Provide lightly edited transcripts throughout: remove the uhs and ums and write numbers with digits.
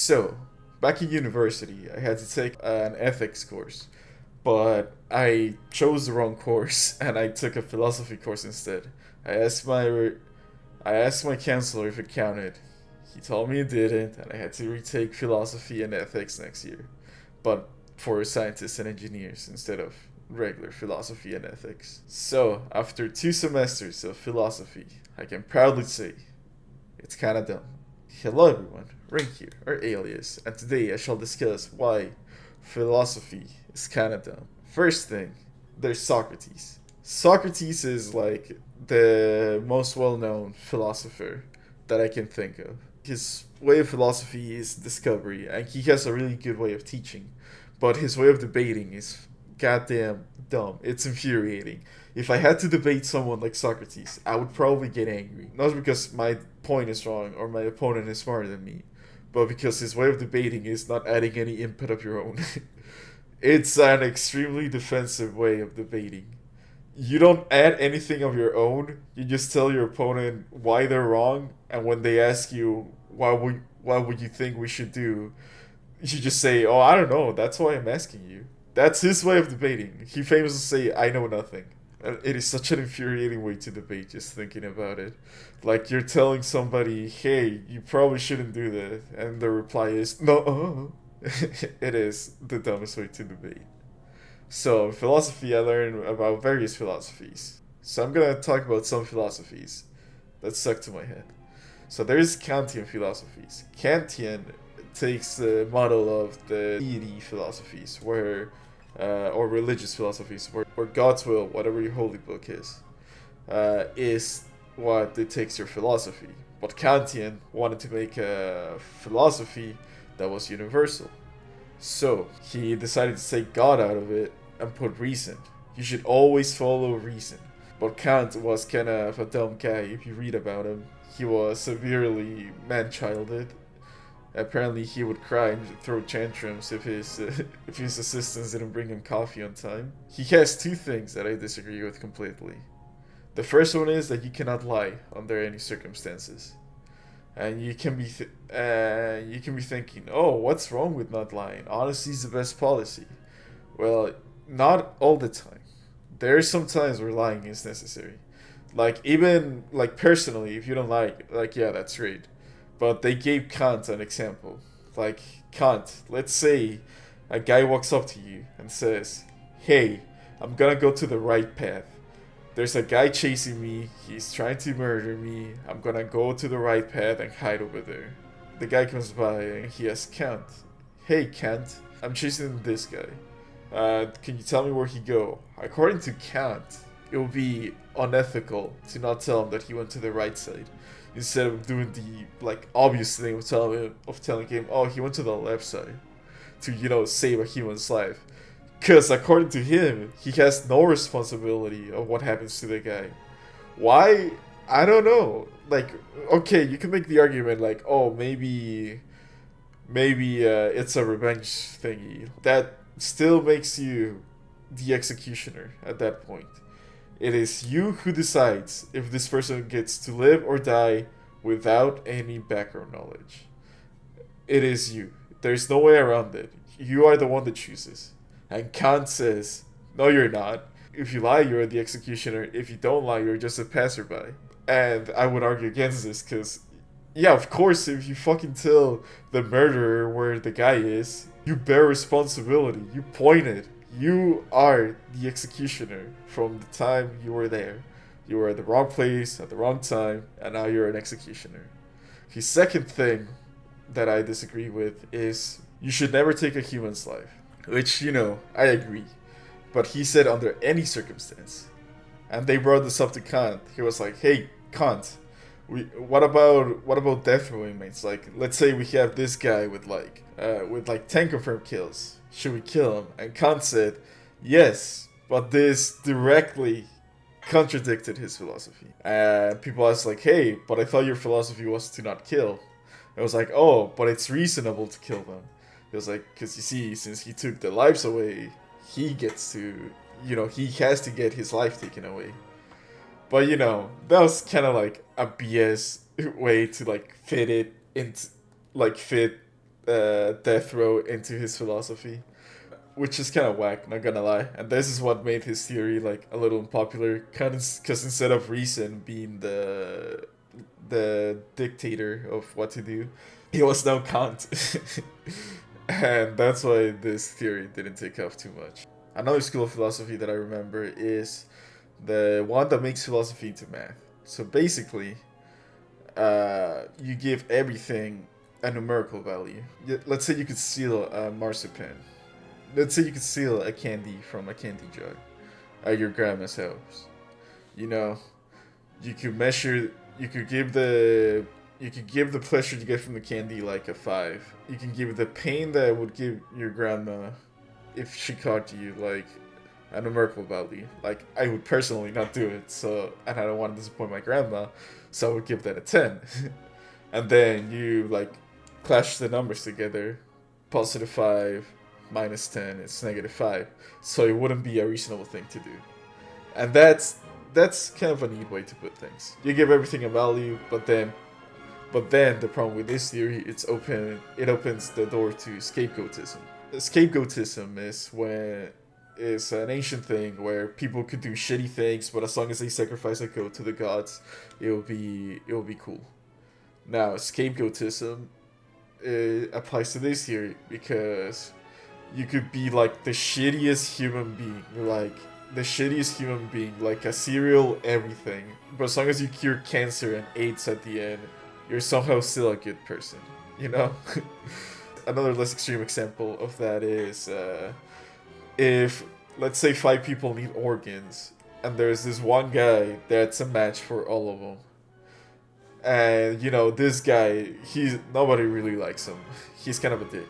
So, back in university, I had to take an ethics course, but I chose the wrong course and I took a philosophy course instead. I asked my I asked my counselor if it counted. He told me it didn't, and I had to retake philosophy and ethics next year, but for scientists and engineers instead of regular philosophy and ethics. So, after 2 semesters of philosophy, I can proudly say it's kinda dumb. Hello everyone, Ring here, or Alias, and today I shall discuss why philosophy is kinda dumb. First thing, there's Socrates. Socrates is like the most well known philosopher that I can think of. His way of philosophy is discovery, and he has a really good way of teaching, but his way of debating is goddamn dumb. It's infuriating. If I had to debate someone like Socrates, I would probably get angry. Not because my point is wrong or my opponent is smarter than me, but because his way of debating is not adding any input of your own. It's an extremely defensive way of debating. You don't add anything of your own. You just tell your opponent why they're wrong, and when they ask you what would you think we should do, you just say, "Oh, I don't know. That's why I'm asking you." That's his way of debating. He famously say, "I know nothing." And it is such an infuriating way to debate. Just thinking about it, like you're telling somebody, "Hey, you probably shouldn't do that," and the reply is, "No." It is the dumbest way to debate. So, philosophy, I learned about various philosophies. So, I'm gonna talk about some philosophies that stuck to my head. So, there's Kantian philosophies. Kantian takes the model of the deity philosophies, or religious philosophies, where God's will, whatever your holy book is what dictates your philosophy. But Kantian wanted to make a philosophy that was universal. So, he decided to take God out of it and put reason. You should always follow reason. But Kant was kind of a dumb guy if you read about him. He was severely man-childed. Apparently, he would cry and throw tantrums if his if his assistants didn't bring him coffee on time. He has two things that I disagree with completely. The first one is that you cannot lie under any circumstances. And you can be thinking, oh, what's wrong with not lying? Honesty is the best policy. Well, not all the time. There are some times where lying is necessary. Like even like personally, if you don't like yeah, that's great. But they gave Kant an example. Like Kant, let's say a guy walks up to you and says, "Hey, I'm gonna go to the right path. There's a guy chasing me. He's trying to murder me. I'm gonna go to the right path and hide over there." The guy comes by and he asks Kant, "Hey Kant, I'm chasing this guy. Can you tell me where he go?" According to Kant, it would be unethical to not tell him that he went to the right side, instead of doing the like obvious thing of telling him, "Oh, he went to the left side," to save a human's life. Because according to him, he has no responsibility of what happens to the guy. Why? I don't know. Like, okay, you can make the argument like, oh, maybe it's a revenge thingy. That still makes you the executioner at that point. It is you who decides if this person gets to live or die without any background knowledge. It is you. There's no way around it. You are the one that chooses. And Kant says, no, you're not. If you lie, you're the executioner. If you don't lie, you're just a passerby. And I would argue against this because, yeah, of course, if you fucking tell the murderer where the guy is, you bear responsibility. You pointed. You are the executioner from the time you were there. You were at the wrong place at the wrong time, and now you're an executioner. The second thing that I disagree with is you should never take a human's life. Which, I agree. But he said under any circumstance. And they brought this up to Kant. He was like, "Hey, Kant, what about death row inmates? Like, let's say we have this guy with 10 confirmed kills. Should we kill him?" And Kant said, "Yes, but this directly contradicted his philosophy." And people asked like, "Hey, but I thought your philosophy was to not kill." I was like, "Oh, but it's reasonable to kill them." It was like, because you see, since he took their lives away, he gets to, he has to get his life taken away. But, that was kind of like a BS way to, like, fit death row into his philosophy, which is kind of whack, not gonna lie. And this is what made his theory like a little unpopular, kind of because instead of reason being the dictator of what to do, he was now Kant, and that's why this theory didn't take off too much. Another school of philosophy that I remember is the one that makes philosophy into math. So basically, you give everything a numerical value. Let's say you could steal a marzipan. Let's say you could steal a candy from a candy jar at your grandma's house. You know, you could measure. You could give the pleasure you get from the candy like a 5. You can give the pain that it would give your grandma if she caught you like a numerical value. Like I would personally not do it, so and I don't want to disappoint my grandma, so I would give that a 10. And then you like clash the numbers together. Positive 5 minus 10 is negative 5. So it wouldn't be a reasonable thing to do. And that's kind of a neat way to put things. You give everything a value, but then the problem with this theory, it opens the door to scapegoatism. Scapegoatism is an ancient thing where people could do shitty things, but as long as they sacrifice a goat to the gods, it will be cool. Now, scapegoatism applies to this theory because you could be like the shittiest human being, like a serial everything, but as long as you cure cancer and AIDS at the end, you're somehow still a good person, you know? Another less extreme example of that is if, let's say, 5 people need organs, and there's this one guy that's a match for all of them. And, you know, this guy, nobody really likes him. He's kind of a dick.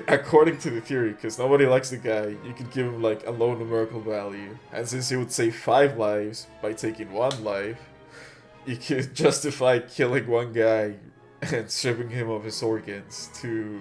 According to the theory, because nobody likes the guy, you could give him like a low numerical value. And since he would save 5 lives by taking 1 life, you could justify killing one guy and stripping him of his organs to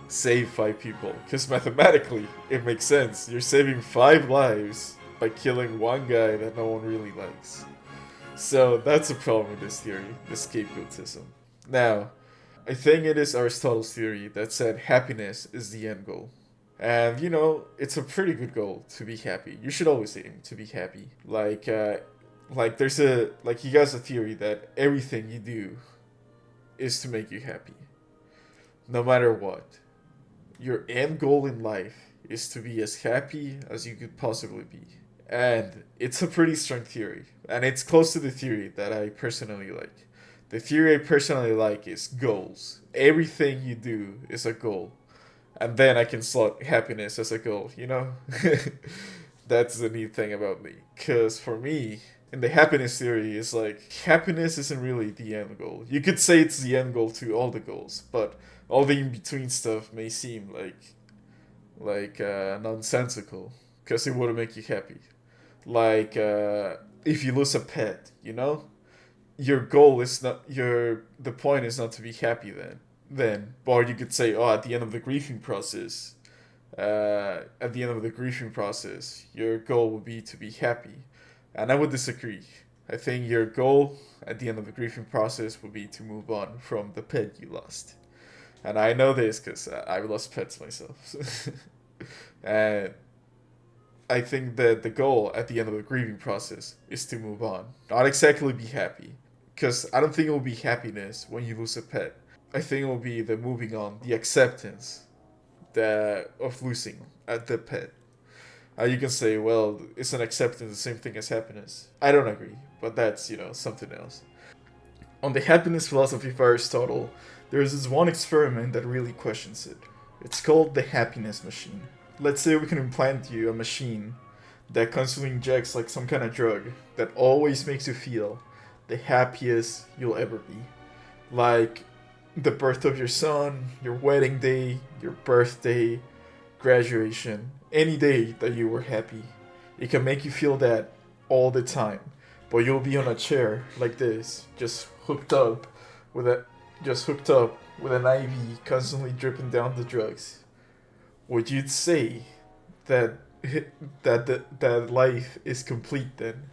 save 5 people. Because mathematically, it makes sense. You're saving 5 lives by killing one guy that no one really likes. So that's a problem with this theory, the scapegoatism. Now, I think it is Aristotle's theory that said happiness is the end goal. And you know, it's a pretty good goal to be happy. You should always aim to be happy. Like he has a theory that everything you do is to make you happy. No matter what. Your end goal in life is to be as happy as you could possibly be. And it's a pretty strong theory. And it's close to the theory that I personally like. The theory I personally like is goals. Everything you do is a goal. And then I can slot happiness as a goal, you know? That's the neat thing about me. Because for me, in the happiness theory, it's like happiness isn't really the end goal. You could say it's the end goal to all the goals, but all the in-between stuff may seem like nonsensical. Because it wouldn't make you happy. Like, if you lose a pet, you know? Your goal is not the point is not to be happy then, or you could say, oh, at the end of the grieving process, your goal would be to be happy, and I would disagree. I think your goal at the end of the grieving process would be to move on from the pet you lost, and I know this because I've lost pets myself, and I think that the goal at the end of the grieving process is to move on, not exactly be happy. Because I don't think it will be happiness when you lose a pet. I think it will be the moving on, the acceptance of losing the pet. You can say, well, isn't acceptance the same thing as happiness? I don't agree, but that's, something else. On the happiness philosophy of Aristotle, there is this one experiment that really questions it. It's called the happiness machine. Let's say we can implant you a machine that constantly injects like some kind of drug that always makes you feel the happiest you'll ever be. Like the birth of your son, your wedding day, your birthday, graduation, any day that you were happy. It can make you feel that all the time. But you'll be on a chair like this, just hooked up with an IV constantly dripping down the drugs. Would you say that that life is complete then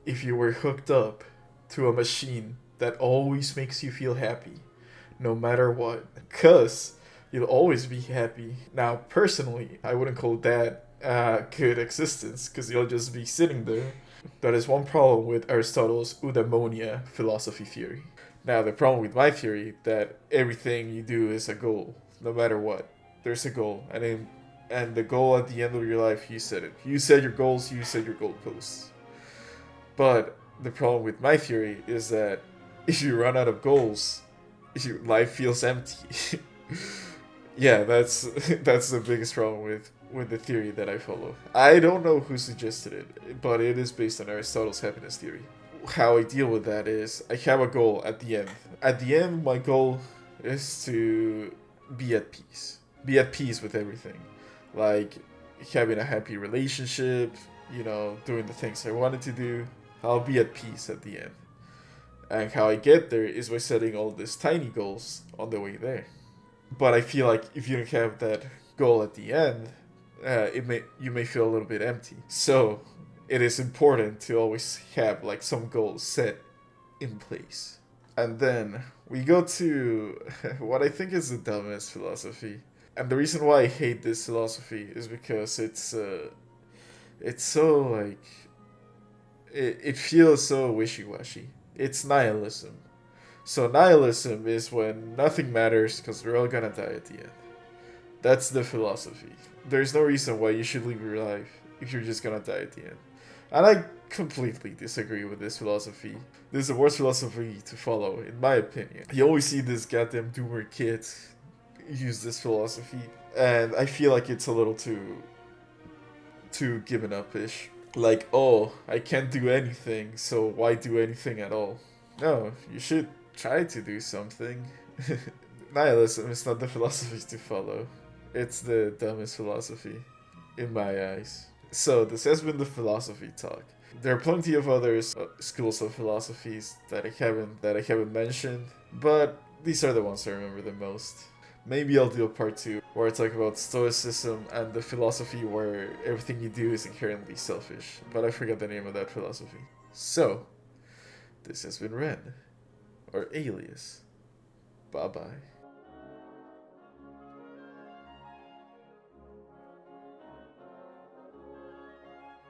if you were hooked up to a machine that always makes you feel happy, no matter what. Because you'll always be happy. Now, personally, I wouldn't call that good existence because you'll just be sitting there. That is one problem with Aristotle's eudaimonia philosophy theory. Now, the problem with my theory that everything you do is a goal, no matter what. There's a goal, and the goal at the end of your life, you set it. You set your goals, you set your goalposts. But the problem with my theory is that if you run out of goals, your life feels empty. Yeah, that's the biggest problem with the theory that I follow. I don't know who suggested it, but it is based on Aristotle's happiness theory. How I deal with that is I have a goal at the end. At the end, my goal is to be at peace. Be at peace with everything. Like having a happy relationship, doing the things I wanted to do. I'll be at peace at the end. And how I get there is by setting all these tiny goals on the way there. But I feel like if you don't have that goal at the end, you may feel a little bit empty. So it is important to always have like some goals set in place. And then we go to what I think is the dumbest philosophy. And the reason why I hate this philosophy is because it's so like it feels so wishy-washy. It's nihilism. So nihilism is when nothing matters because we're all gonna die at the end. That's the philosophy. There's no reason why you should live your life if you're just gonna die at the end. And I completely disagree with this philosophy. This is the worst philosophy to follow, in my opinion. You always see this goddamn doomer kid use this philosophy, and I feel like it's a little too given up-ish. Like, oh, I can't do anything, so why do anything at all? No, you should try to do something. Nihilism is not the philosophy to follow. It's the dumbest philosophy, in my eyes. So, this has been the philosophy talk. There are plenty of other schools of philosophies that I haven't mentioned, but these are the ones I remember the most. Maybe I'll do a part 2 where I talk about Stoicism and the philosophy where everything you do is inherently selfish, but I forgot the name of that philosophy. So, this has been Ren, or Alias. Bye bye.